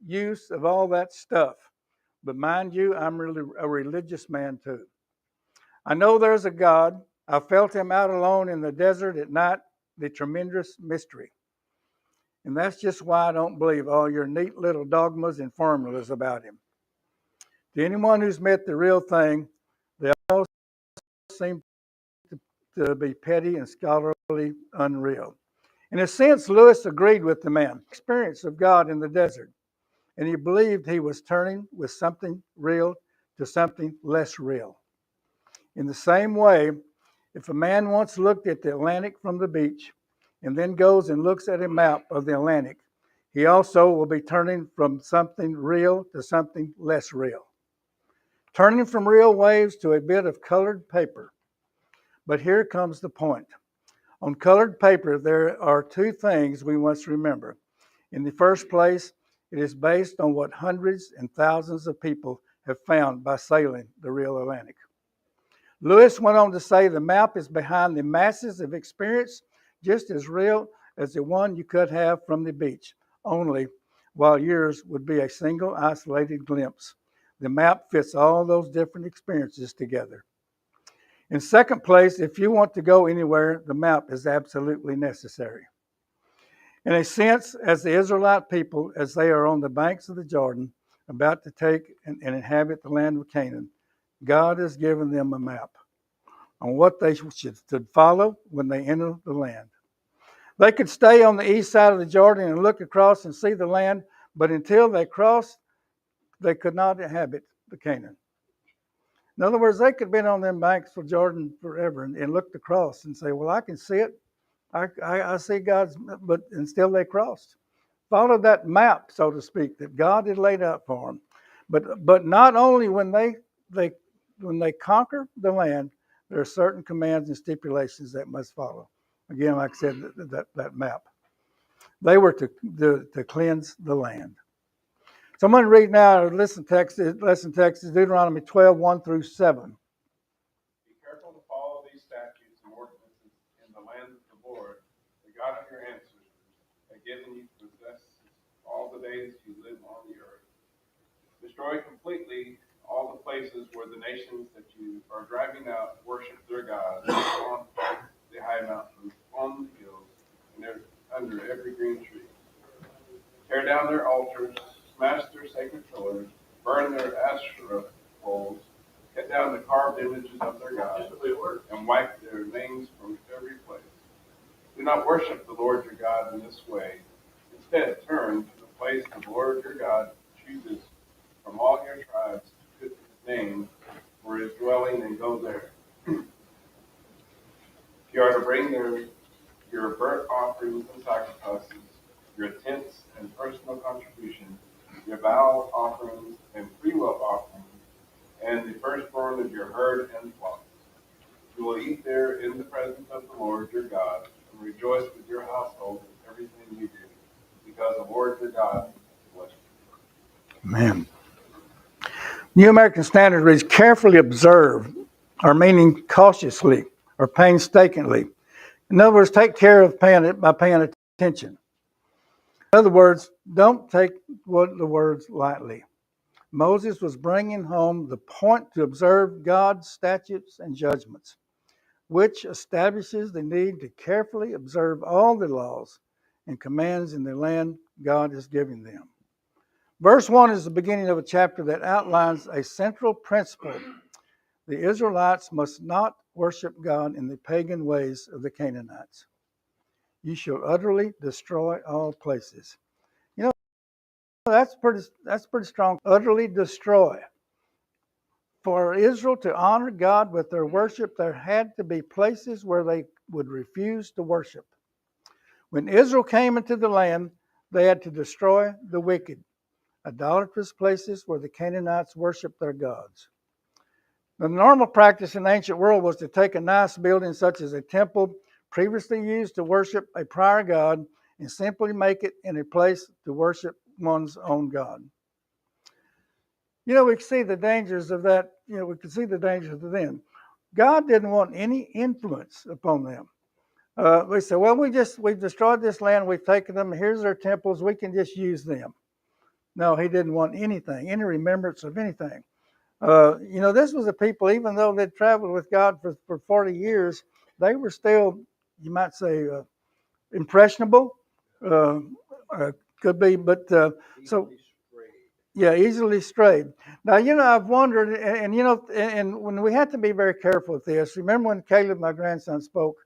use of all that stuff. But mind you, I'm really a religious man too. I know there's a God. I felt him out alone in the desert at night, the tremendous mystery. And that's just why I don't believe all your neat little dogmas and formulas about him. To anyone who's met the real thing, they all seem to be petty and scholarly unreal. In a sense, Lewis agreed with the man, experience of God in the desert, and he believed he was turning with something real to something less real. In the same way, if a man once looked at the Atlantic from the beach and then goes and looks at a map of the Atlantic, he also will be turning from something real to something less real. Turning from real waves to a bit of colored paper. But here comes the point. On colored paper, there are two things we must remember. In the first place, it is based on what hundreds and thousands of people have found by sailing the real Atlantic. Lewis went on to say the map is behind the masses of experience just as real as the one you could have from the beach, only while yours would be a single isolated glimpse. The map fits all those different experiences together. In second place, if you want to go anywhere, the map is absolutely necessary. In a sense, as the Israelite people, as they are on the banks of the Jordan, about to take and inhabit the land of Canaan, God has given them a map on what they should follow when they enter the land. They could stay on the east side of the Jordan and look across and see the land, but until they crossed, they could not inhabit the Canaan. In other words, they could have been on them banks of Jordan forever and looked across and say, well, I can see it. I see God's, but and still they crossed. Followed that map, so to speak, that God had laid out for them. But not only when they conquer the land, there are certain commands and stipulations that must follow. Again, like I said, that map. They were to cleanse the land. So I'm going to read now our lesson text is Deuteronomy 12, 1 through 7. Be careful to follow these statutes and ordinances in the land of the Lord, the God of your ancestors, has given you to possess all the days you live on the earth. Destroy completely all the places where the nations that you are driving out worship their gods on the high mountains, on the hills, and under every green tree. Tear down their altars, smash their sacred pillars, burn their Asherah poles, cut down the carved images of their gods, and wipe their names from every place. Do not worship the Lord your God in this way. Instead, turn to the place the Lord your God chooses from all your tribes to put his name for his dwelling and go there. You are to bring your burnt offerings and sacrifices, your tenths and personal contributions, your vow offerings and freewill offerings, and the firstborn of your herd and flocks. You will eat there in the presence of the Lord your God, and rejoice with your household in everything you do, because the Lord your God bless you. Amen. New American Standard reads, carefully observe, or meaning cautiously or painstakingly. In other words, take care of by paying attention. In other words, don't take the words lightly. Moses was bringing home the point to observe God's statutes and judgments, which establishes the need to carefully observe all the laws and commands in the land God is giving them. Verse 1 is the beginning of a chapter that outlines a central principle. The Israelites must not worship God in the pagan ways of the Canaanites. You shall utterly destroy all places. You know, that's pretty strong. Utterly destroy. For Israel to honor God with their worship, there had to be places where they would refuse to worship. When Israel came into the land, they had to destroy the wicked, idolatrous places where the Canaanites worshiped their gods. The normal practice in the ancient world was to take a nice building such as a temple previously used to worship a prior god and simply make it in a place to worship one's own god. You know, we can see the dangers of that. You know, we can see the dangers of them. God didn't want any influence upon them. We said, well, we've destroyed this land. We've taken them. Here's their temples. We can just use them. No, he didn't want anything, any remembrance of anything. This was a people, even though they'd traveled with God for 40 years, they were still, you might say, impressionable. Uh, could be, but so yeah, easily strayed. Now, I've wondered, and when we had to be very careful with this. Remember when Caleb, my grandson, spoke,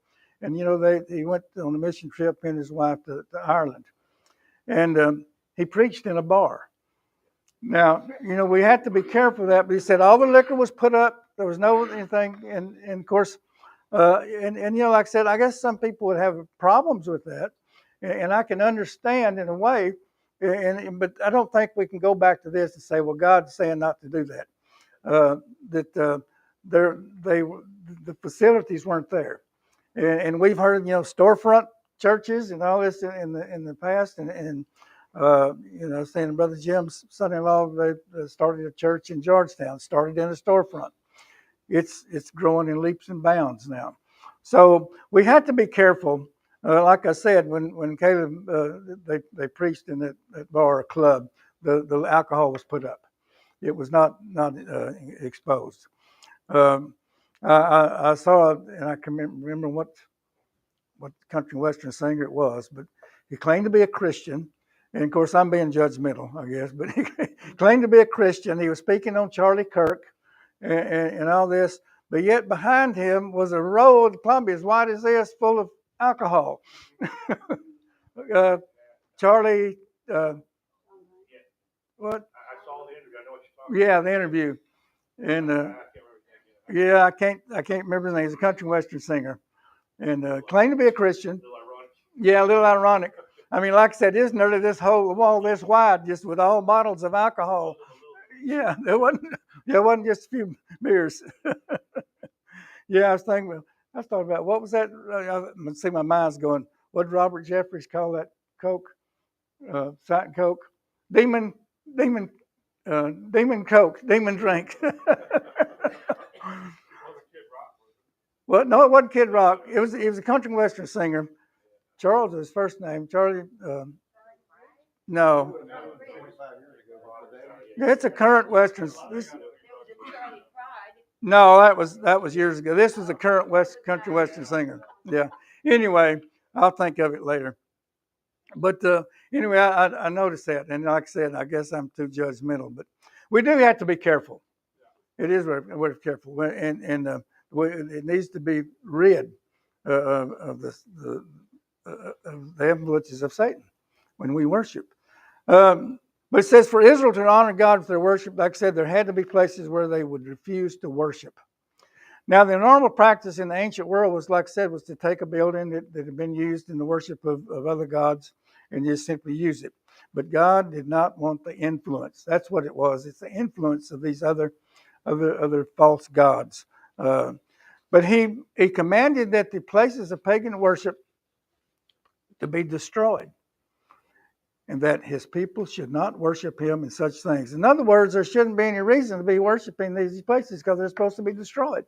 and he went on a mission trip, and his wife to Ireland, and he preached in a bar. Now, we had to be careful of that, but he said all the liquor was put up. There was no anything, and of course, like I said, I guess some people would have problems with that, and I can understand in a way, but I don't think we can go back to this and say, well, God's saying not to do that. That the facilities weren't there, and we've heard storefront churches and all this in the past, and saying Brother Jim's son-in-law, they started a church in Georgetown, started in a storefront. It's growing in leaps and bounds now. So we had to be careful. Like I said, when Caleb they preached in that bar or club, the alcohol was put up. It was not exposed. I saw, and I can remember what country western singer it was, but he claimed to be a Christian. And of course, I'm being judgmental, I guess, but he claimed to be a Christian. He was speaking on Charlie Kirk and all this, but yet behind him was a road, probably as wide as this, full of alcohol. Charlie, what? I saw the interview. I know what you're talking about. Yeah, the interview, and yeah, I can't remember his name. He's a country western singer, and claimed to be a Christian. Yeah, a little ironic. I mean, like I said, it's nearly this whole wall this wide, just with all bottles of alcohol. Yeah, there wasn't just a few beers. Yeah, I was thinking. I thought about what was that? I see my mind's going. What did Robert Jeffries call that Coke? Sight Coke, demon Coke, demon drink. Well, no, it wasn't Kid Rock. It was a country western singer. Charles was his first name. Charlie. No. It's a current western. No, that was years ago. This was a current country western singer. Yeah. Anyway, I'll think of it later. But anyway, I noticed that, and like I said, I guess I'm too judgmental. But we do have to be careful. It is we're careful, and it needs to be rid of the influences of Satan when we worship. But it says for Israel to honor God with their worship, like I said, there had to be places where they would refuse to worship. Now, the normal practice in the ancient world was, like I said, was to take a building that had been used in the worship of other gods and just simply use it. But God did not want the influence. That's what it was. It's the influence of these other false gods. But he commanded that the places of pagan worship to be destroyed, and that his people should not worship him in such things. In other words, there shouldn't be any reason to be worshiping these places because they're supposed to be destroyed.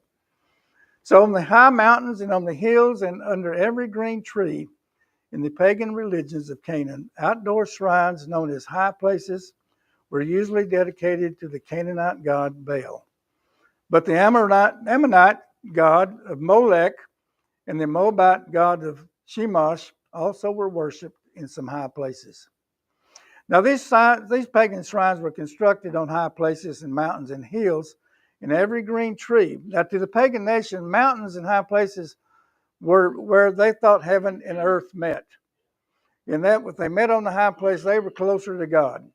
So on the high mountains and on the hills and under every green tree in the pagan religions of Canaan, outdoor shrines known as high places were usually dedicated to the Canaanite god Baal. But the Ammonite god of Molech and the Moabite god of Chemosh also were worshipped in some high places. Now, these pagan shrines were constructed on high places and mountains and hills in every green tree. Now, to the pagan nation, mountains and high places were where they thought heaven and earth met. In that, if they met on the high place, they were closer to God.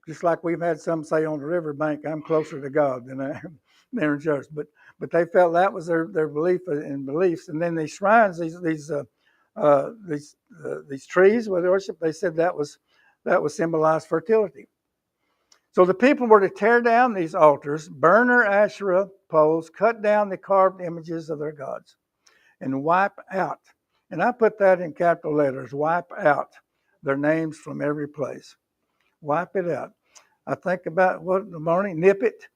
Just like we've had some say on the riverbank, I'm closer to God than I am there in church. But they felt that was their belief and beliefs. And then these shrines, these trees where they worship, they said that was symbolized fertility. So the people were to tear down these altars, burn their Asherah poles, cut down the carved images of their gods, and wipe out. And I put that in capital letters, wipe out their names from every place. Wipe it out. I think about what in the morning, nip it.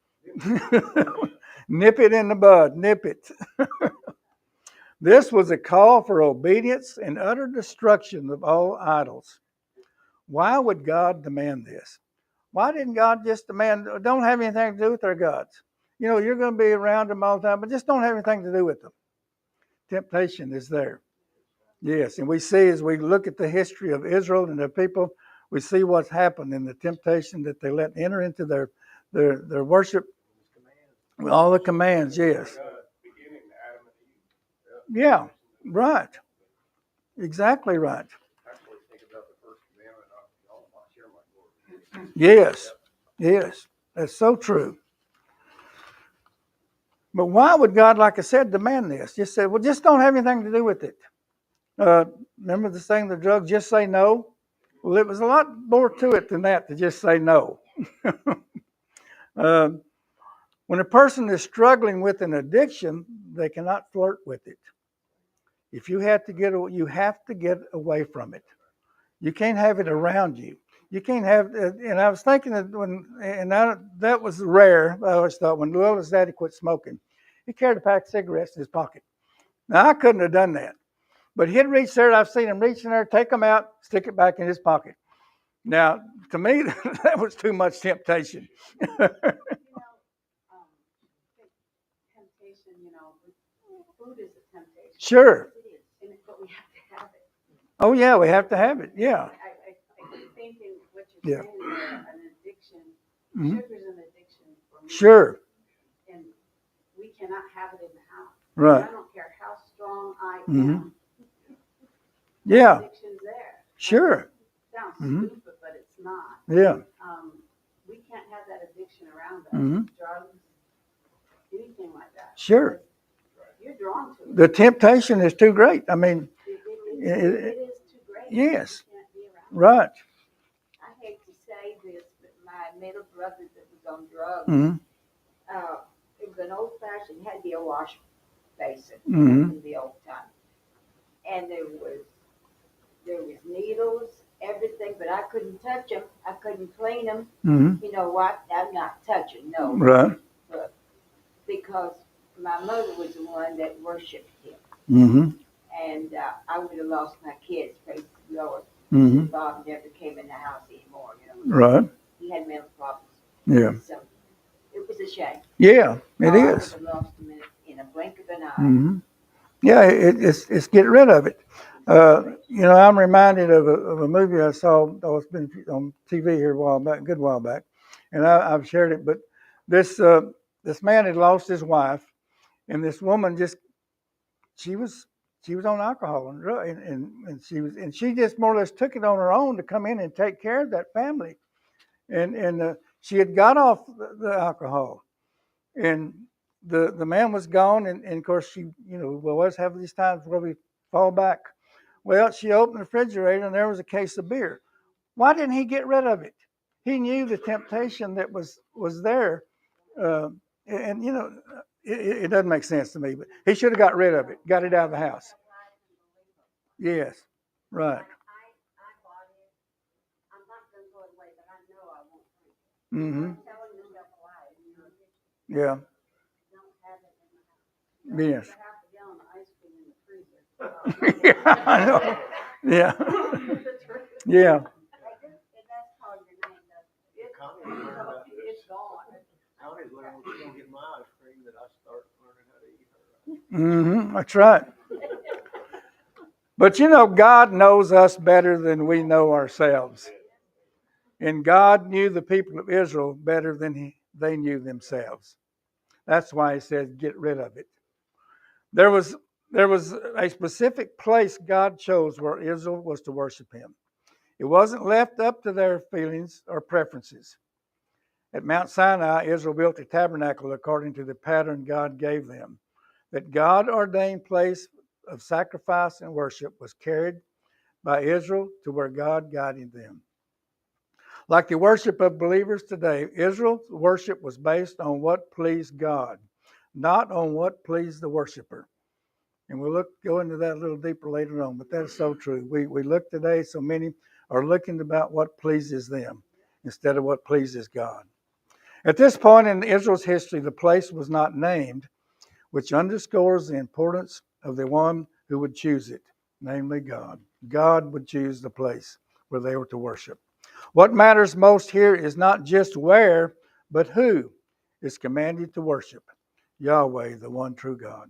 Nip it in the bud, nip it. This was a call for obedience and utter destruction of all idols. Why would God demand this? Why didn't God just demand, don't have anything to do with their gods? You know, you're going to be around them all the time, but just don't have anything to do with them. Temptation is there. Yes, and we see as we look at the history of Israel and their people, we see what's happened in the temptation that they let enter into their worship. All the commands, yes. Beginning Adam and Eve. Yeah, right. Exactly right. Actually, think about the first commandment of I'll share my glory. Yes, yes. That's so true. But why would God, like I said, demand this? Just say, well, just don't have anything to do with it. Remember the saying, the drugs, just say no? Well, it was a lot more to it than that to just say no. When a person is struggling with an addiction, they cannot flirt with it. If you have to get away from it. You can't have it around you. You can't have, and I was thinking that that was rare. I always thought when Louilla's daddy quit smoking, he carried a pack of cigarettes in his pocket. Now I couldn't have done that, but he'd reach there. I've seen him reach in there, take them out, stick it back in his pocket. Now, to me, that was too much temptation. Temptation, food is a temptation. Sure. But we have to have it. Oh yeah, we have to have it. Yeah. I think in what you're saying there, an addiction, sugar's an addiction for me. Sure. And we cannot have it in the house. Right. I don't care how strong I am. Yeah. Addiction's there. Sure. It sounds stupid, but it's not. Yeah. We can't have that addiction around us. Drugs, anything like that. Sure. You're drawn to it. The temptation is too great. I mean, it is too great. Yes. You can't be around it. Right. I hate to say this, but my middle brother that was on drugs, it was an old-fashioned, it had to be a wash basin in the old time. And there was needles, everything, but I couldn't touch them. I couldn't clean them. You know what? I'm not touching, no. Right. But because my mother was the one that worshipped him. And I would have lost my kids, praise the Lord. Bob never came in the house anymore. Right. He had mental problems. Yeah. So it was a shame. Yeah, it is. I would have lost him in a blink of an eye. Yeah, it's get rid of it. I'm reminded of a movie I saw. It's been on TV here a good while back, and I've shared it. But this man had lost his wife, and this woman she was on alcohol and she just more or less took it on her own to come in and take care of that family, and she had got off the alcohol, and the man was gone, and of course she, we always have these times where we fall back. Well, she opened the refrigerator and there was a case of beer. Why didn't he get rid of it? He knew the temptation that was there, and it doesn't make sense to me. But he should have got rid of it, got it out of the house. Yes, right. Yeah. Yes. Yeah, I know. Yeah. Yeah. It's gone. Connie's learning when she's gonna get my ice cream that I start learning how to eat her. That's right. But God knows us better than we know ourselves. And God knew the people of Israel better than they knew themselves. That's why he said, get rid of it. There was a specific place God chose where Israel was to worship him. It wasn't left up to their feelings or preferences. At Mount Sinai, Israel built a tabernacle according to the pattern God gave them. That God-ordained place of sacrifice and worship was carried by Israel to where God guided them. Like the worship of believers today, Israel's worship was based on what pleased God, not on what pleased the worshiper. And we'll go into that a little deeper later on, but that's so true. We look today, so many are looking about what pleases them instead of what pleases God. At this point in Israel's history, the place was not named, which underscores the importance of the one who would choose it, namely God. God would choose the place where they were to worship. What matters most here is not just where, but who is commanded to worship Yahweh, the one true God.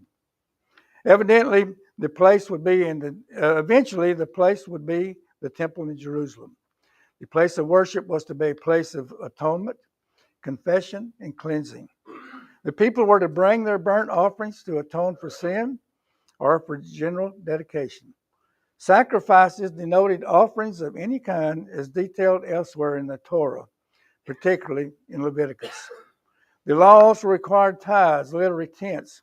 Evidently, the place would be eventually the place would be the temple in Jerusalem. The place of worship was to be a place of atonement, confession, and cleansing. The people were to bring their burnt offerings to atone for sin or for general dedication. Sacrifices denoted offerings of any kind as detailed elsewhere in the Torah, particularly in Leviticus. The law also required tithes, literally tenths,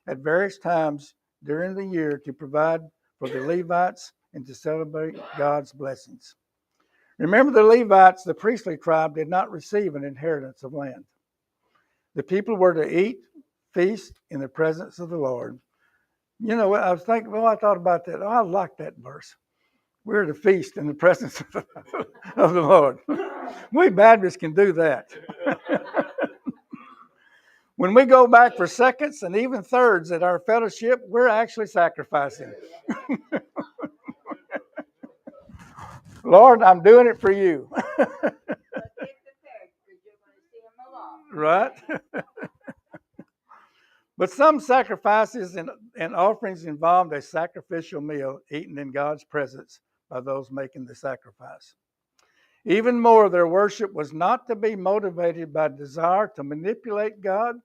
at various times during the year to provide for the Levites and to celebrate God's blessings. Remember, the Levites, the priestly tribe, did not receive an inheritance of land. The people were to eat, feast in the presence of the Lord. You know, I was thinking, I thought about that. Oh, I like that verse. We're to feast in the presence of the Lord. We Baptists can do that. When we go back for seconds and even thirds at our fellowship, we're actually sacrificing. Lord, I'm doing it for you. Right? But some sacrifices and offerings involved a sacrificial meal eaten in God's presence by those making the sacrifice. Even more, their worship was not to be motivated by desire to manipulate God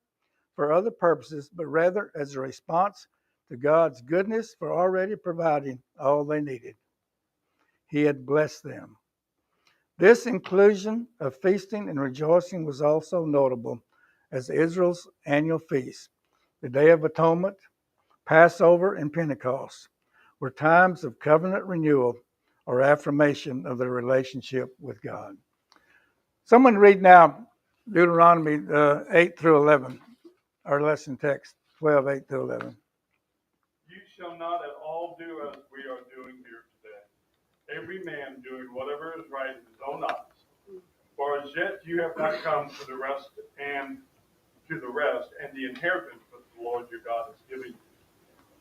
for other purposes, but rather as a response to God's goodness for already providing all they needed. He had blessed them. This inclusion of feasting and rejoicing was also notable as Israel's annual feast. The Day of Atonement, Passover, and Pentecost were times of covenant renewal or affirmation of their relationship with God. Someone read now Deuteronomy 8 through 11, our lesson text, 12, 8 through 11. You shall not at all do as we are doing here today, every man doing whatever is right in his own eyes. For as yet you have not come to the rest and the inheritance that the Lord your God is giving you.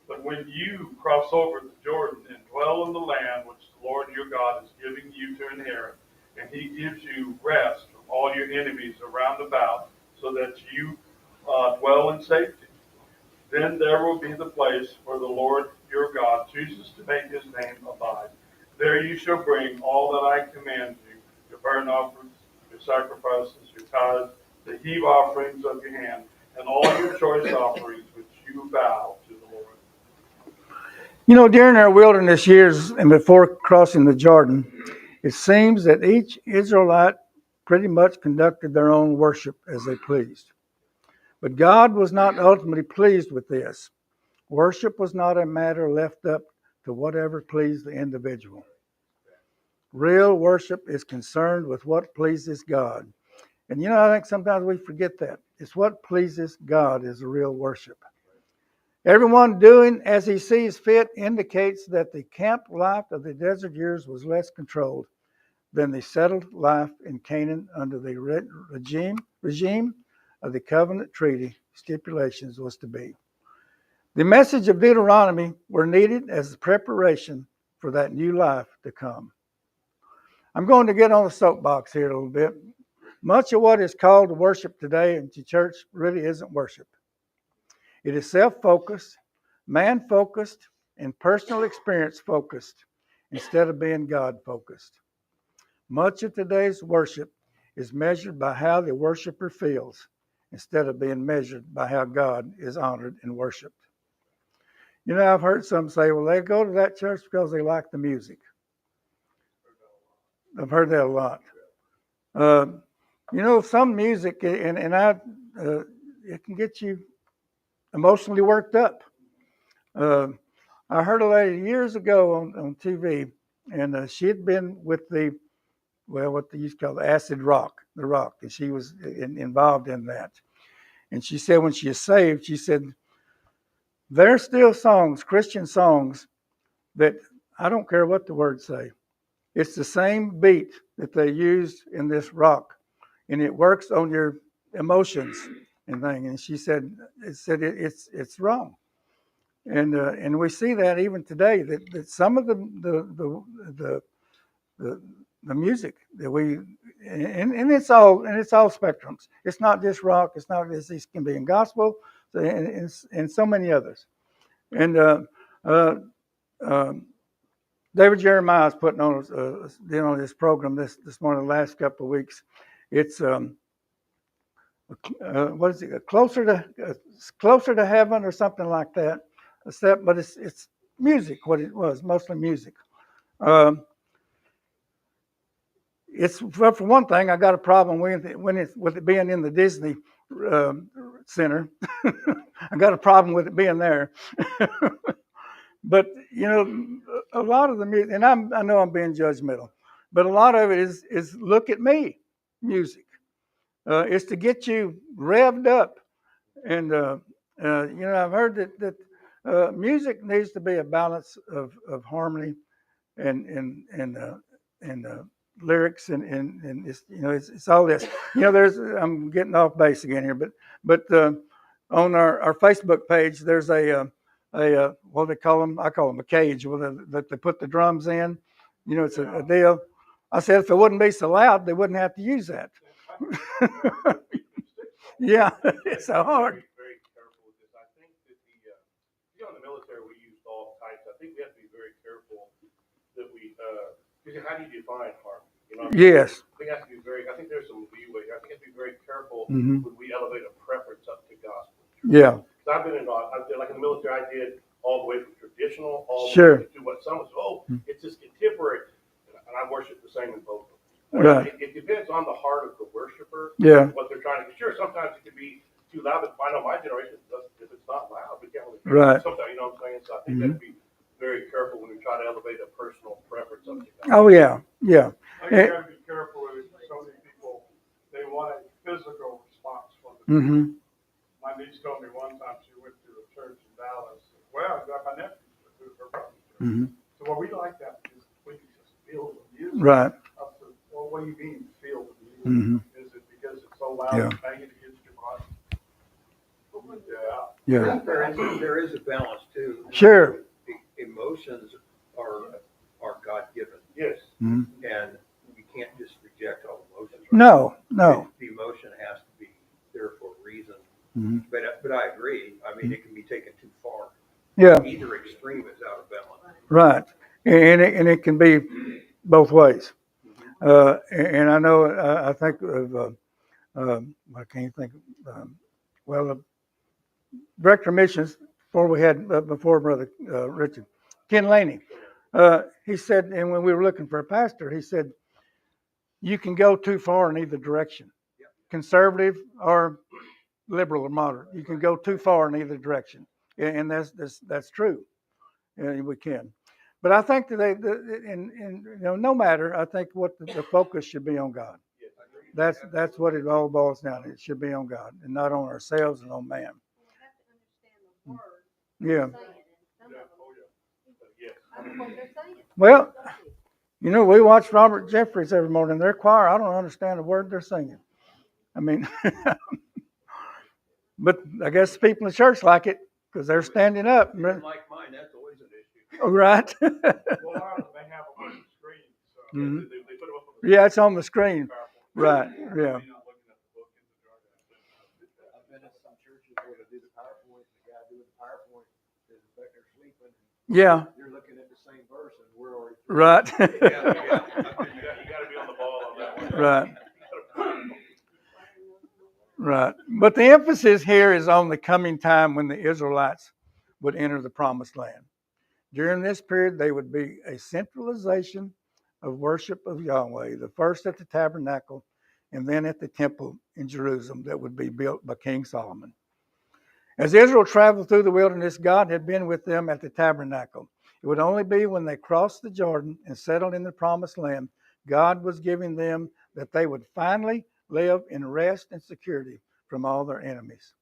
But when you cross over the Jordan and dwell in the land which the Lord your God is giving you to inherit, and he gives you rest from all your enemies around about, so that you dwell in safety, then there will be the place where the Lord your God chooses to make his name abide. There you shall bring all that I command you, your burnt offerings, your sacrifices, your tithes, the heave offerings of your hand, and all your choice offerings which you vow to the Lord. You know, during our wilderness years and before crossing the Jordan, it seems that each Israelite pretty much conducted their own worship as they pleased. But God was not ultimately pleased with this. Worship was not a matter left up to whatever pleased the individual. Real worship is concerned with what pleases God. And you know, I think sometimes we forget that. It's what pleases God is the real worship. Everyone doing as he sees fit indicates that the camp life of the desert years was less controlled than the settled life in Canaan under the regime of the covenant treaty stipulations was to be. The message of Deuteronomy were needed as a preparation for that new life to come. I'm going to get on the soapbox here a little bit. Much of what is called worship today in the church really isn't worship. It is self-focused, man-focused, and personal experience-focused instead of being God-focused. Much of today's worship is measured by how the worshiper feels instead of being measured by how God is honored and worshiped. You know, I've heard some say, well, they go to that church because they like the music. I've heard that a lot. You know, some music, it can get you emotionally worked up. I heard a lady years ago on TV, and she had been with what they used to call the acid rock, and she was involved in that. And she said when she is saved, she said, there's still songs, Christian songs, that I don't care what the words say. It's the same beat that they used in this rock, and it works on your emotions and things. And she said, it's wrong. And we see that even today that some of the the music that we and it's all spectrums. It's not just rock. It's not just it can be in gospel and so many others. And uh, um, David Jeremiah is putting on this program this morning, the last couple of weeks. It's what is it? Closer to heaven or something like that. But it's music. What it was, mostly music. Um, It's for one thing, I got a problem with it being in the Disney Center. I got a problem with it being there. But a lot of the music, and I know I'm being judgmental, but a lot of it is look at me music. It's to get you revved up, and I've heard that music needs to be a balance of harmony and lyrics and it's all this. I'm getting off base again here, but on our Facebook page there's a what do they call them? I call them a cage that they put the drums in. It's a deal. I said if it wouldn't be so loud, they wouldn't have to use that. Yeah, it's so hard. Very careful with this. I think that in the military we use all types. I think we have to be very careful that we, because how do you define harmony? Yes. I think there's some leeway. I think we have to be very careful Mm-hmm. when we elevate a preference up to gospel. Yeah. Because I've been like in the military, I did all the way from traditional all the Sure. way to what some would it's just contemporary. And I worship the same in both of them. Right. It depends on the heart of the worshiper. Yeah. What they're trying to do. Sure, sometimes it can be too loud, but I know my generation, if it's not loud, we can't really hear Right. it. Sometimes, you know what I'm saying? So I think that be very careful when we try to elevate a personal preference up to God. Oh yeah. Yeah. I think you gotta be careful with so many people, they want a physical response from the Mm-hmm. My niece told me one time she went to a church in Dallas. Well, I got my nephew to her brother's church. Mm-hmm. So what we like that because we can just feel the music. Right. I said, well, what do you mean feel the music? Mm-hmm. Is it because it's so loud Yeah. and banging against your body? Yeah. I think there is a balance too. Sure. The emotions are God given, Yes. Mm-hmm. and we can't just reject all emotions. Right? No. The emotion has to be there for a reason. Mm-hmm. But I agree. I mean, it can be taken too far. Yeah. Either extreme is out of balance. Right. And it can be both ways. And I know I think of I can't think of director of missions before Brother Richard Ken Laney. He said, and when we were looking for a pastor, he said, you can go too far in either direction, conservative or liberal or moderate. You can go too far in either direction, and that's true. And we can. But I think that no matter, I think what the focus should be on God. That's what it all boils down to. It should be on God and not on ourselves and on man. Yeah. Well, we watch Robert Jeffries every morning. Their choir, I don't understand a word they're singing. I mean, but I guess people in the church like it because they're standing up. Like mine, that's always an issue. Right. Well, they have them on the screen. So Mhm. They put it up on the Yeah, it's on the screen. Right. Yeah. I've been at some churches where they do the PowerPoint, the guy doing the PowerPoint is back there sleeping. Yeah. You're looking at the same verse and we're already. Right. You got to be on the ball on that one. Right. Right. But the emphasis here is on the coming time when the Israelites would enter the promised land. During this period, they would be a centralization of worship of Yahweh, the first at the tabernacle and then at the temple in Jerusalem that would be built by King Solomon. As Israel traveled through the wilderness, God had been with them at the tabernacle. It would only be when they crossed the Jordan and settled in the promised land, God was giving them that they would finally live in rest and security from all their enemies.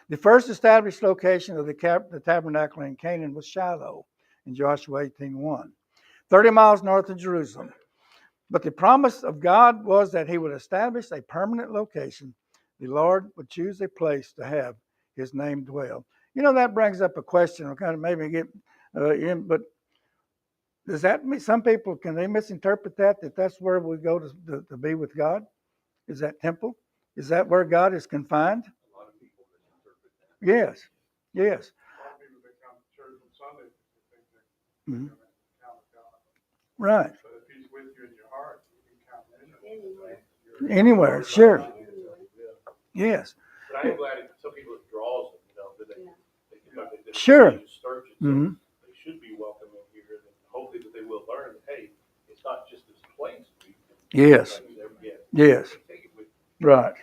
The first established location of the tabernacle in Canaan was Shiloh in Joshua 18:1, 30 miles north of Jerusalem. But the promise of God was that he would establish a permanent location. The Lord would choose a place to have his name dwell. That brings up a question. I'll kind of maybe get in, but Does that mean some people, can they misinterpret that that's where we go to be with God? Is that temple? Is that where God is confined? A lot of people misinterpret that. Yes. Yes. A lot of people that come to church on Sunday think they're Mhm. coming to count of God. Right. But if He's with you in your heart, you can count Anywhere. Anywhere, sure. Yes. But I am glad some people it draws them, that they Sure. search it. So Mm-hmm. they should be welcome in here, and hopefully that they will learn that, hey, it's not just this place. Yes. Yes. Take it with Right.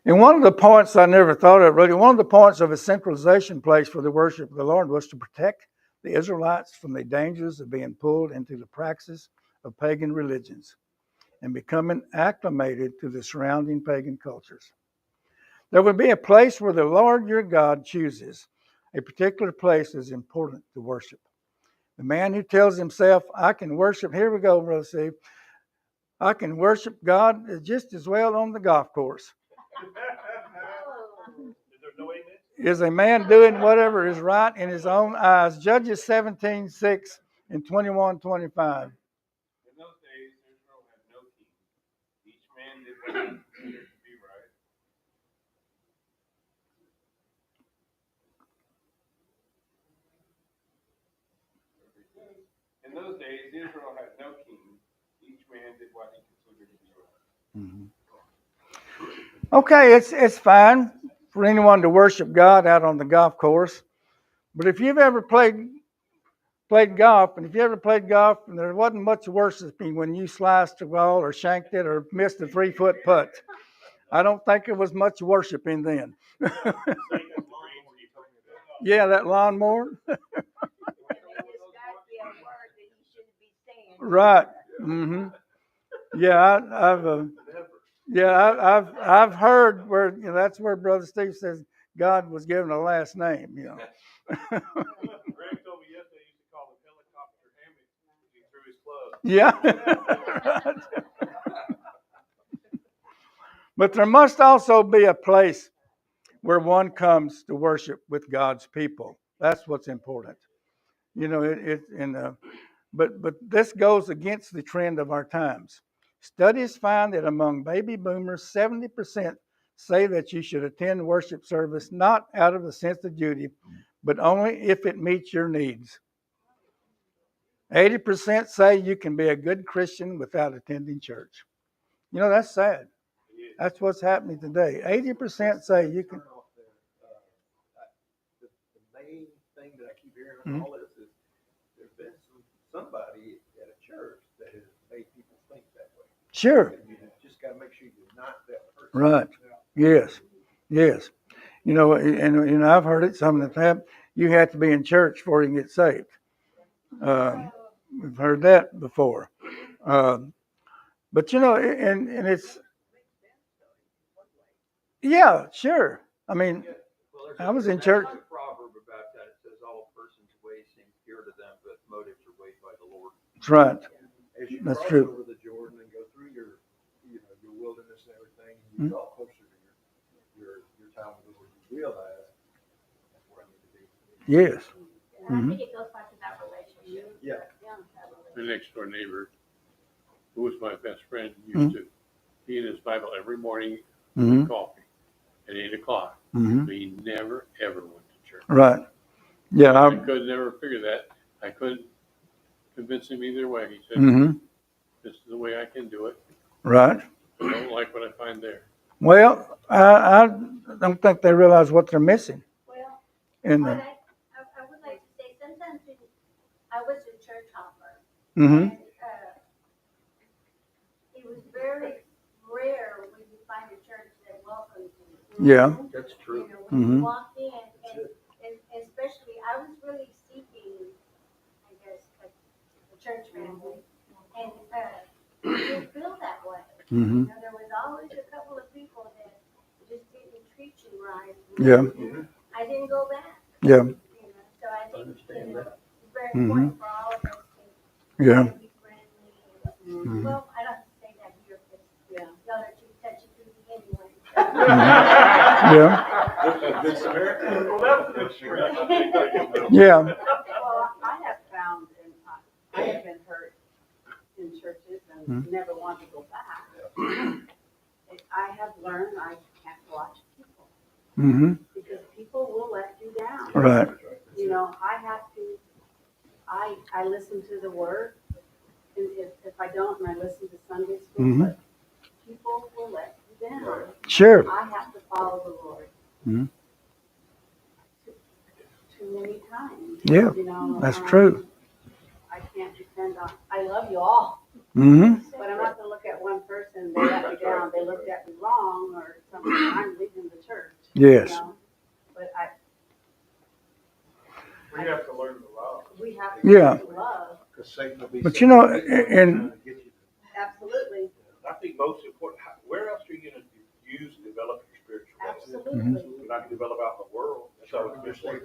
And one of the points I never thought of really, one of the points of a centralization place for the worship of the Lord was to protect the Israelites from the dangers of being pulled into the praxis of pagan religions and becoming acclimated to the surrounding pagan cultures. There would be a place where the Lord your God chooses. A particular place is important to worship. The man who tells himself, I can worship, here we go, Brother Steve, I can worship God just as well on the golf course. Is there no amen? Is a man doing whatever is right in his own eyes. Judges 17:6 and 21:25. In those days, Israel had no king. Each man did what he considered to be right. In those days, Israel had no king. Each man did what he considered to be right. Mm-hmm. Okay, it's fine for anyone to worship God out on the golf course, but if you've ever played golf, and if you ever played golf, and there wasn't much worshiping when you sliced the ball or shanked it or missed a 3-foot putt. I don't think it was much worshiping then. Yeah, that lawnmower. Right. Mm-hmm. Yeah, I've heard where that's where Brother Steve says God was given a last name. Greg told me yesterday he used to call the helicopter hammock because he threw his club. Yeah. But there must also be a place where one comes to worship with God's people. That's what's important. But this goes against the trend of our times. Studies find that among baby boomers, 70% say that you should attend worship service not out of a sense of duty, but only if it meets your needs. 80% say you can be a good Christian without attending church. That's sad. That's what's happening today. 80% say you can. The main thing that I keep hearing in all this is there's been somebody at a church that has made people think that way. Sure. And you just got to make sure you're not that person. Right. Yes. Yes. And I've heard it. Some of the time, you have to be in church before you can get saved. We've heard that before. But and it's sure. I mean, I was in church. There's a proverb about that. It says all a person's ways seem pure to them, but motives are weighed by the Lord. That's right. As you That's cross true. over the Jordan and go through your wilderness and everything, you draw closer to your time with the Lord. You realize that's where I need to be. Yes. And I think it goes back to that relationship. Yeah. My next door neighbor, who was my best friend, used to be in his Bible every morning with coffee at 8 o'clock. Mm-hmm. But he never, ever went to church. Right. Yeah. I could never figure that. I couldn't convince him either way. He said, this is the way I can do it. Right. I don't like what I find there. Well, I don't think they realize what they're missing. Well, And but I would like to say sometimes I was a church hopper. mm-hmm. And it was very rare when you find a church that welcomes you. Yeah. That's true. When you walked in, and especially I was really seeking, I guess, a church family, and it didn't feel that way. Mm-hmm. There was always a couple of people that just didn't treat you right. Yeah. I didn't go back. Yeah. So I think it's very Mhm. important for all of us to Yeah. be friendly. Well, I don't have to say that here because y'all are too touchy-feely anyway. Yeah. Good Samaritan. Well, that was good. Yeah. Well, I have found, and I have been never want to go back. I have learned I can't watch people Mm-hmm. because people will let you down. Right. You know, I have to, I listen to the word, and if I don't, and I listen to Sunday school, Mhm. but people will let you down. Sure. I have to follow the Lord Mhm. too many times. Yeah, You know, that's true. I can't depend on, I love you all, Mm-hmm. but I'm not gonna look at one person, they let me down, they looked at me wrong, or something, I'm leaving the church. Yes. You know? But We have to learn to love. we have Yeah. to love, Because Satan will be. But you know, sending people and- trying to get you. absolutely, I think most important, where else are you gonna use and develop your spiritual life? absolutely. You're not gonna develop out in the world, so it's just meant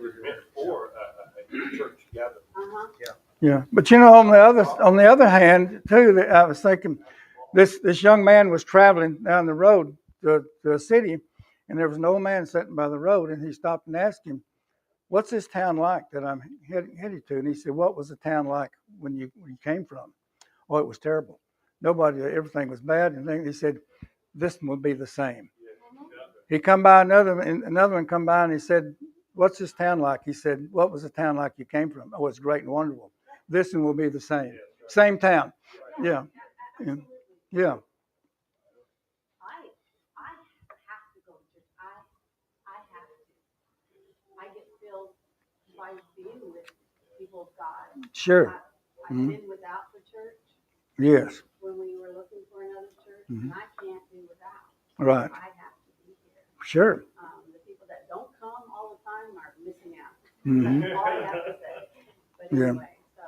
for a church gathering. Uh-huh. Yeah, but you know, on the other hand, too, that I was thinking, this young man was traveling down the road to a city, and there was an old man sitting by the road, and he stopped and asked him, "What's this town like that I'm headed to?" And he said, "What was the town like when you came from?" "Oh, it was terrible. Everything was bad." And then he said, "This one will be the same." He come by another one come by, and he said, "What's this town like?" He said, "What was the town like you came from?" "Oh, it's great and wonderful. This one will be the same. Same town." Yeah. Yeah. Yeah. I have to go to church. I have to. I get filled by being with people of God. Sure. I've Mhm. been without the church Yes. when we were looking for another church, Mhm. and I can't do without. Right. I have to be here. Sure. The people that don't come all the time are missing out. Mhm. That's all I have to say. But Yeah. anyway, so.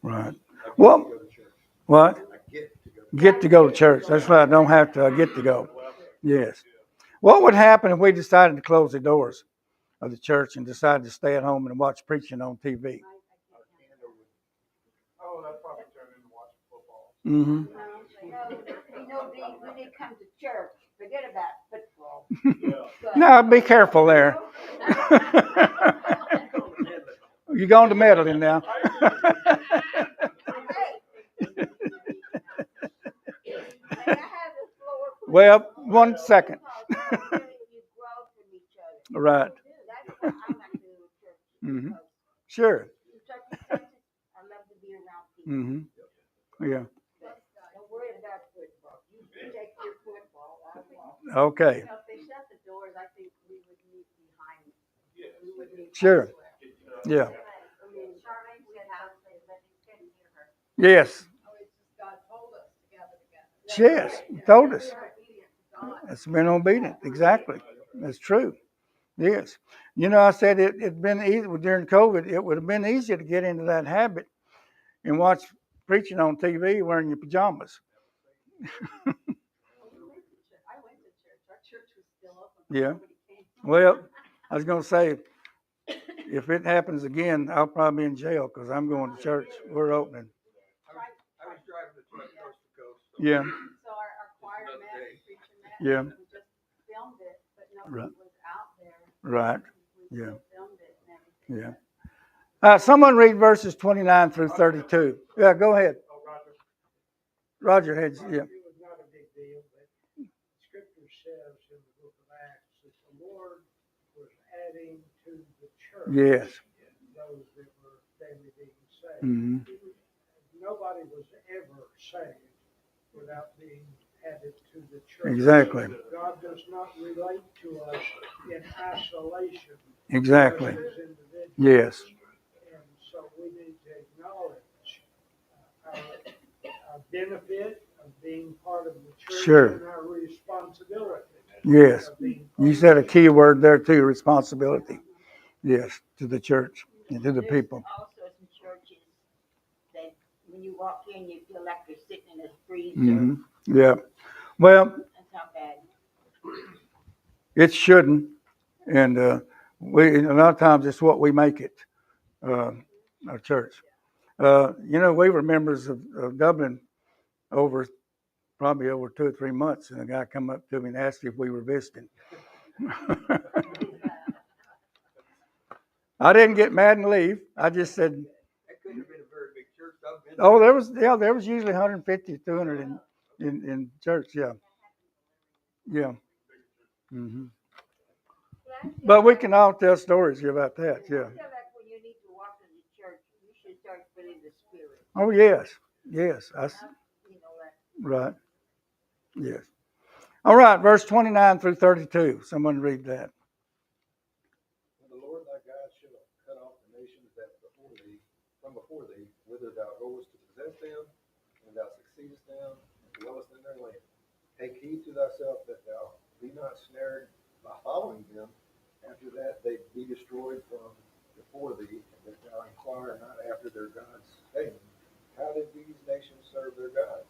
Right. I get Well, to go to church. what? I get to go. Get to go to church. That's right. I don't have to. I get to go. Yes. What would happen if we decided to close the doors of the church and decided to stay at home and watch preaching on TV? Oh, that's probably turned into watching football. Mm-hmm. When they come to church, forget about football. No, be careful there. You're going to meddling now. Well, 1 second. Right. Mm-hmm. Sure. Mm-hmm. Yeah. Don't worry about football. You take your football. Okay. You know, if they shut the doors, I think we would meet behind. We would meet Sure. elsewhere. Yeah. I mean, Charmaine said, "How to say, let me couldn't hear her." Yes. Oh, it's just God told us to gather together. Yes. He told us. We're obedient to God. It's been obedient. Exactly. That's true. Yes. You know, I said it'd been easy during COVID. It would have been easier to get into that habit and watch preaching on TV wearing your pajamas. I went to church. Our church was still open. But Yeah. nobody came. Well, I was going to say, if it happens again, I'll probably be in jail because I'm going to church. We're opening. I was driving the truck coast to coast. Yeah. So our choir met, the preacher met. Yeah. We just filmed it, but nobody Right. was out there. Right. We Yeah. still filmed it and everything. Yeah. Someone read verses 29 through 32. Yeah, go ahead. Oh, Roger. Roger had, yeah. It was not a big deal, but Scripture says in the book of Acts that the Lord was adding to the church Yes. those that were daily being saved. Mm-hmm. Nobody was ever saved without being added to the church. Exactly. God does not relate to us in isolation. Exactly. As individuals. Yes. And so we need to acknowledge our benefit of being part of the church Sure. and our responsibility. Yes. Of being part You of said a the key word there too, responsibility. Yes, to the church and to the There's people. also some churches that when you walk in, you feel like you're sitting in a freezer. Mm-hmm. Yeah. Well, That's how bad. it shouldn't. And a lot of times it's what we make it, our church. You know, we were members of Dublin probably over 2 or 3 months, and a guy come up to me and asked if we were visiting. I didn't get mad and leave. I just said, That couldn't have been a very big church. I've been Oh, there was usually 150, 200 in church. Yeah, yeah. Hmm. But we can all tell stories about that. I Yeah. feel like when you need to walk in the church, you should start feeling the spirit. Oh yes, yes. You know, like, Right. Yes. All right. Verse 29 through 32. Someone read that. And the Lord thy God shall cut off the nations that from before thee, whither thou goest to possess them, and thou succeedest them, and dwellest in their land. Take heed to thyself that thou be not snared by following them, after that they be destroyed from before thee, and that thou inquire not after their gods, saying, how did these nations serve their gods?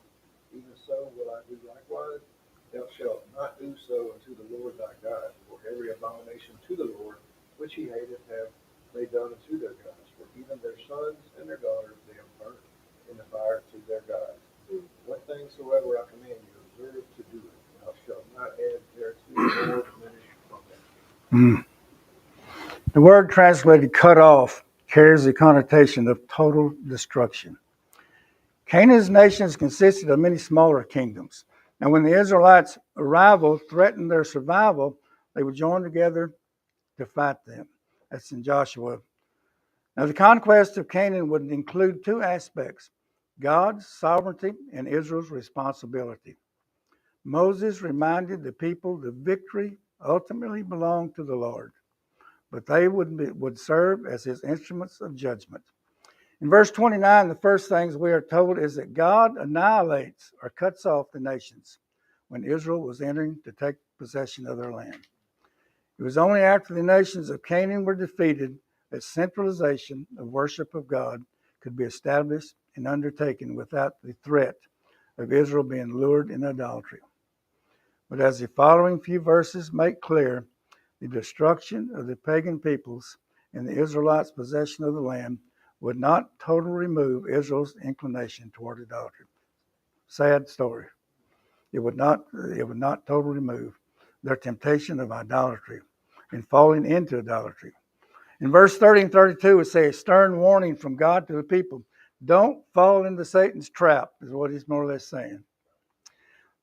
Even so will I do likewise. Thou shalt not do so unto the Lord thy God, for every abomination to the Lord which he hateth have they done unto their gods, for even their sons and their daughters they have burnt in the fire to their gods. What things soever I command you, observe to do it. Thou shalt not add thereto nor diminish from them. Mm. The word translated "cut off" carries the connotation of total destruction. Canaan's nations consisted of many smaller kingdoms. And when the Israelites' arrival threatened their survival, they would join together to fight them. That's in Joshua. Now, the conquest of Canaan would include two aspects: God's sovereignty and Israel's responsibility. Moses reminded the people the victory ultimately belonged to the Lord, but they would serve as his instruments of judgment. In verse 29, the first things we are told is that God annihilates or cuts off the nations when Israel was entering to take possession of their land. It was only after the nations of Canaan were defeated that centralization of worship of God could be established and undertaken without the threat of Israel being lured in idolatry. But as the following few verses make clear, the destruction of the pagan peoples and the Israelites' possession of the land would not totally remove Israel's inclination toward idolatry. Sad story. It would not totally remove their temptation of idolatry and falling into idolatry. In verse 30 and 32, it says a stern warning from God to the people. Don't fall into Satan's trap, is what he's more or less saying.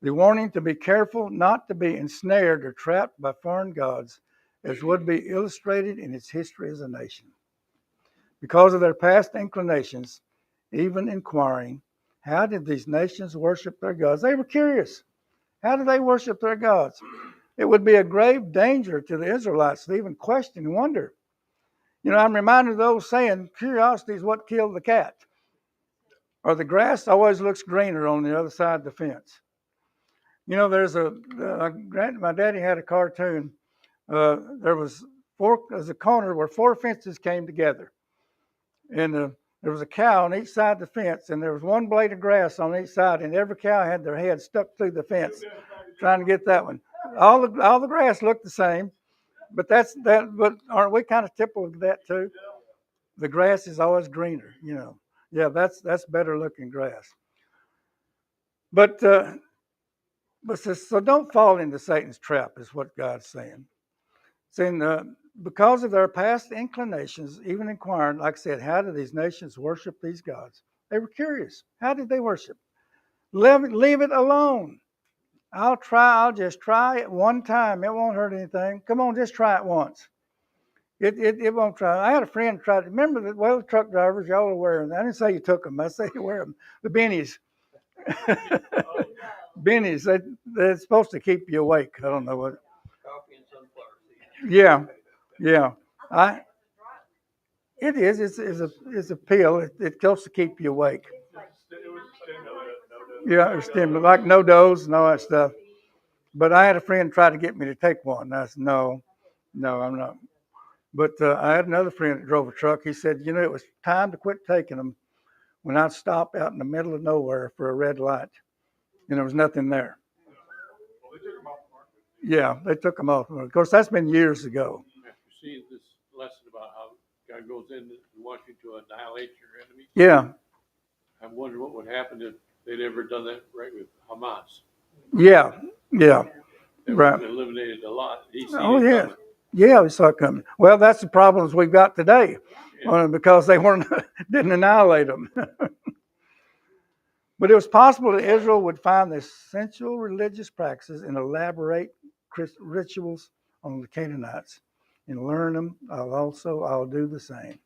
The warning to be careful not to be ensnared or trapped by foreign gods, as would be illustrated in its history as a nation. Because of their past inclinations, even inquiring, how did these nations worship their gods? They were curious. How did they worship their gods? It would be a grave danger to the Israelites to even question and wonder. You know, I'm reminded of those saying, curiosity is what killed the cat. Or the grass always looks greener on the other side of the fence. You know, my daddy had a cartoon. There's a corner where four fences came together. And there was a cow on each side of the fence, and there was one blade of grass on each side, and every cow had their head stuck through the fence trying to get that one. All the grass looked the same, but but aren't we kind of typical of that too? The grass is always greener, you know. Yeah, that's better looking grass. But so don't fall into Satan's trap, is what God's saying. Saying because of their past inclinations, even inquiring, like I said, how do these nations worship these gods? They were curious. How did they worship? Leave it alone. I'll just try it one time. It won't hurt anything. Come on, just try it once. It won't try. I had a friend try to remember that. Well, the truck drivers, y'all are wearing them. I didn't say you took them. I say you wear them. The bennies. Bennies. They're supposed to keep you awake. I don't know what. Coffee and sunflower seeds. Yeah, yeah. It is. It's a pill. It helps to keep you awake. It was stimulant, Yeah, it's stimulant, like no dose and all that stuff. But I had a friend try to get me to take one. And I said, no, I'm not. But I had another friend that drove a truck. He said, you know, it was time to quit taking them when I'd stop out in the middle of nowhere for a red light, and there was nothing there. Well, they took them off the market. Yeah, they took them off. Of course, that's been years ago. After seeing this lesson about how God goes in and wants you to annihilate your enemies, Yeah, I'm wondering what would happen if they'd ever done that right with Hamas. yeah. They Right. would have eliminated a lot. He seen Oh, it yeah. coming. Yeah, we saw it coming. Well, that's the problems we've got today, because they didn't annihilate them. But it was possible that Israel would find the essential religious practices and elaborate rituals on the Canaanites and learn them. I'll do the same.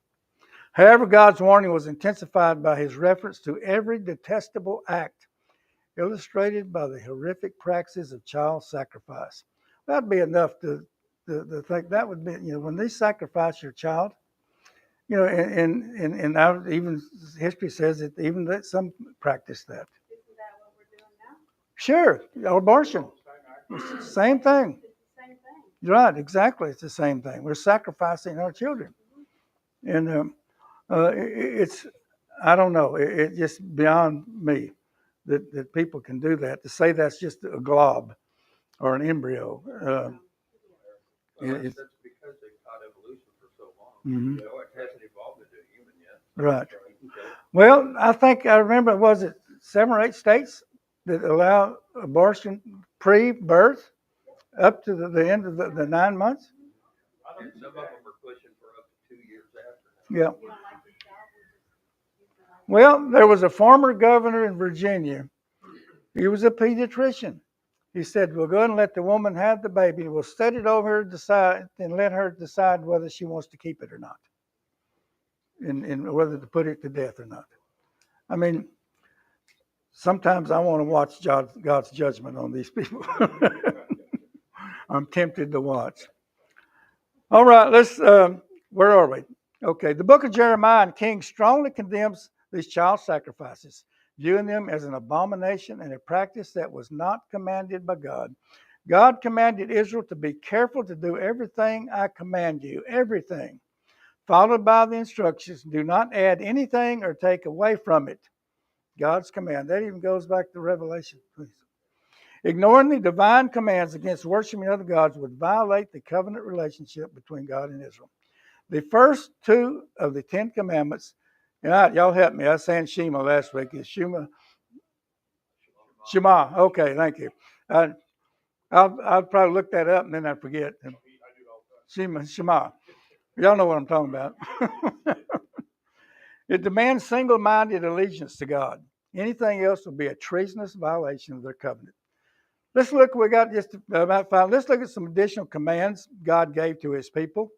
However, God's warning was intensified by his reference to every detestable act, illustrated by the horrific practices of child sacrifice. That'd be enough to think that would be, when they sacrifice your child, and our, even history says that even that some practice that. Isn't that what we're doing now? Sure, abortion, same thing. It's the same thing. Right, exactly. It's the same thing. We're sacrificing our children, and it's, I don't know. It's just beyond me that people can do that. To say that's just a glob or an embryo. Well, that's because they've taught evolution for so long. Mhm. It hasn't evolved into a human yet. Right. Okay. Well, I remember, was it 7 or 8 states that allow abortion pre-birth up to the end of the 9 months? And some of them are pushing for up to 2 years after. Yeah. You don't like this job? Well, there was a former governor in Virginia. He was a pediatrician. He said, we'll go ahead and let the woman have the baby. We'll set it over her and let her decide whether she wants to keep it or not, and whether to put it to death or not. I mean, sometimes I want to watch God's judgment on these people. I'm tempted to watch. All right, where are we? Okay, the book of Jeremiah and Kings strongly condemns these child sacrifices, viewing them as an abomination and a practice that was not commanded by God. God commanded Israel to be careful to do everything I command you, everything, followed by the instructions. Do not add anything or take away from it. God's command. That even goes back to Revelation, please. Ignoring the divine commands against worshiping other gods would violate the covenant relationship between God and Israel. The first 2 of the 10 commandments, and y'all help me. I was saying Shema last week. Is Shema? Okay, thank you. I'll probably look that up and then I forget. Shema. Y'all know what I'm talking about. It demands single-minded allegiance to God. Anything else will be a treasonous violation of their covenant. Let's look. We got just about 5. Let's look at some additional commands God gave to his people.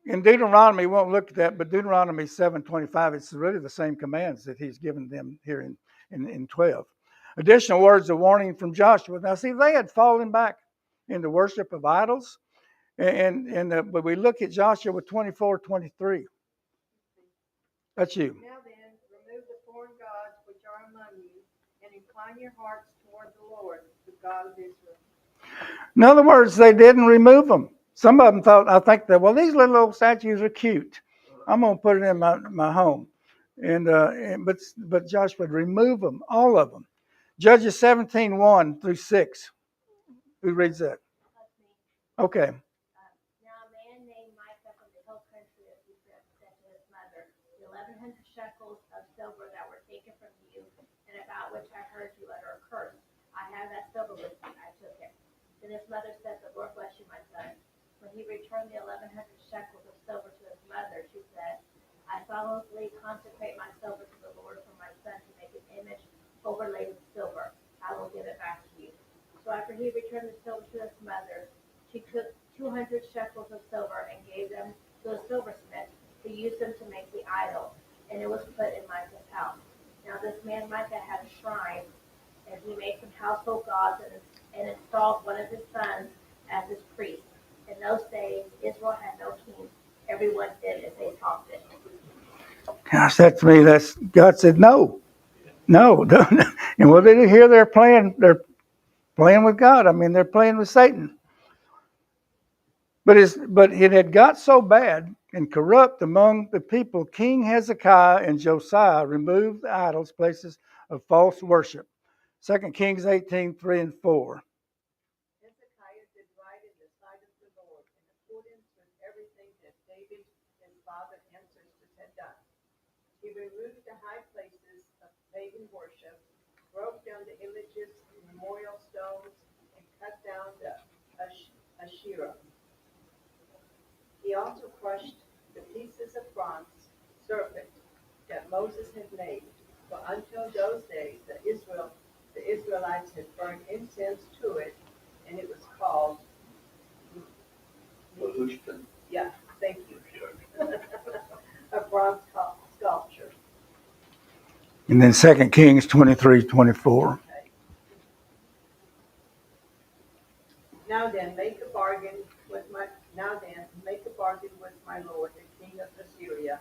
In Deuteronomy, we won't look at that, but Deuteronomy 7:25, it's really the same commands that he's given them here in 12. Additional words of warning from Joshua. Now, see, they had fallen back into worship of idols, but we look at Joshua 24:23. That's you. Now then, remove the foreign gods which are among you, and incline your hearts toward the Lord, the God of Israel. In other words, they didn't remove them. Some of them thought, I think that, well, these little old statues are cute. I'm going to put it in my home. But Joshua would remove them, all of them. Judges 17:1-6. Who reads that? Okay. Now a man named Micah from the hill country of Ephraim said to his mother, the 1,100 shekels of silver that were taken from you, and about which I heard you utter a curse, I have that silver with me. I took it. Then his mother said, the Lord bless you, my son. When he returned the 1,100 shekels of silver to his mother, she said, I solemnly consecrate my silver to the Lord for my son to make an image overlaid with silver. I will give it back to you. So after he returned the silver to his mother, she took 200 shekels of silver and gave them to a silversmith who used them to make the idol, and it was put in Micah's house. Now this man Micah had a shrine, and he made some household gods and installed one of his sons as his priest. In those days, Israel had no king. Everyone did as they taught it. Gosh, that to me, God said no. No. And what did you hear? They're playing with God. I mean, they're playing with Satan. But it had got so bad and corrupt among the people, King Hezekiah and Josiah removed the idols, places of false worship. 2 Kings 18:3-4. Hezekiah did right in the sight of the Lord, in accordance with everything that David, his father, ancestors had done. He removed the high places of pagan worship, broke down the images and memorial stones, and cut down the Asherah. He also crushed the pieces of bronze serpent that Moses had made, For until those days, the Israelites had burned incense to it, and it was called, yeah, thank you, a bronze sculpture. And then 2 Kings 23:24. Okay. Now then, make a bargain with my lord, the king of Assyria,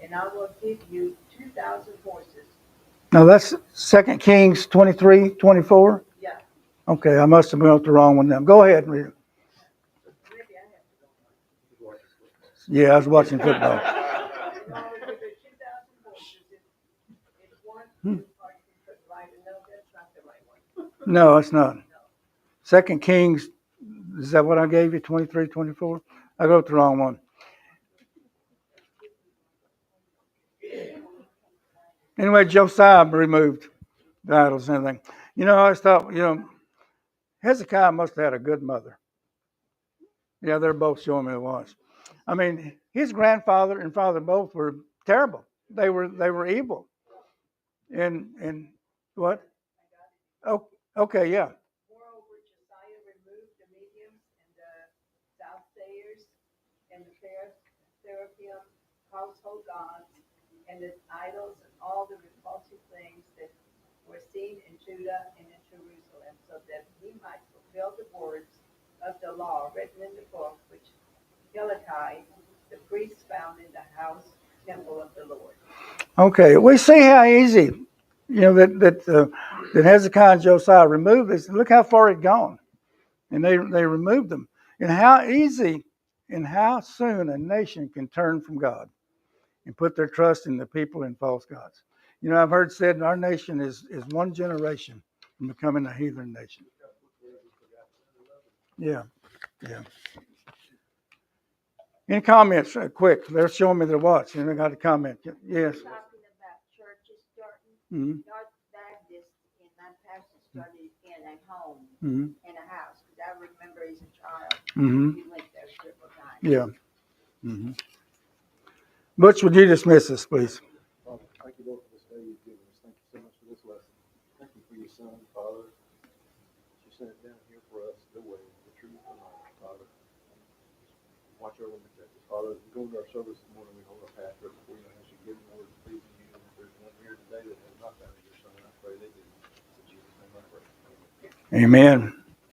and I will give you 2,000 horses. Now that's 2 Kings 23:24. Yeah, Okay, I must have been up the wrong one now. Go ahead and read it. maybe I have to go on. Yeah, I was watching football. And I will give you 2,000 horses. If one party could write a note, that's not the right one. No, it's not. 2 Kings, is that what I gave you? 23:24? I got the wrong one. Anyway, Josiah removed the idols and everything. I always thought, Hezekiah must have had a good mother. Yeah, they're both showing me it was. I mean, his grandfather and father both were terrible. They were evil. And what? Oh, okay, yeah. Moreover, Josiah removed the mediums and the soothsayers and the seraphim, household gods, and the idols and all the repulsive things that were seen in Judah and in Jerusalem, so that he might fulfill the words of the law written in the book which Hilkiah the priest found in the temple of the Lord. Okay, we see how easy, that Hezekiah and Josiah removed this. Look how far it gone, and they removed them, and how easy and how soon a nation can turn from God and put their trust in the people and false gods. I've heard said our nation is one generation from becoming a heathen nation. Yeah. Any comments? Quick, they're showing me their watch, and I got a comment. Yes. Talking about churches starting, Mm-hmm. North Baptist in my pastor started in a home, Mm-hmm. in a house, because I remember as a child, Mm-hmm. we went there several times. Yeah. Mm-hmm. Butch, would you dismiss us, please? Father, thank you, Lord, for this day you've given us. Thank you so much for this lesson. Thank you for your son, Father. You sent it down here for us, the way, the truth, and life, Father. Watch over and protect us. Father, as we go into our service this morning, we hold our pastor before you and ask you to give them words pleasing you. And if there's one here today that has not found your son, I pray they do. In Jesus' name I pray. Amen. Amen.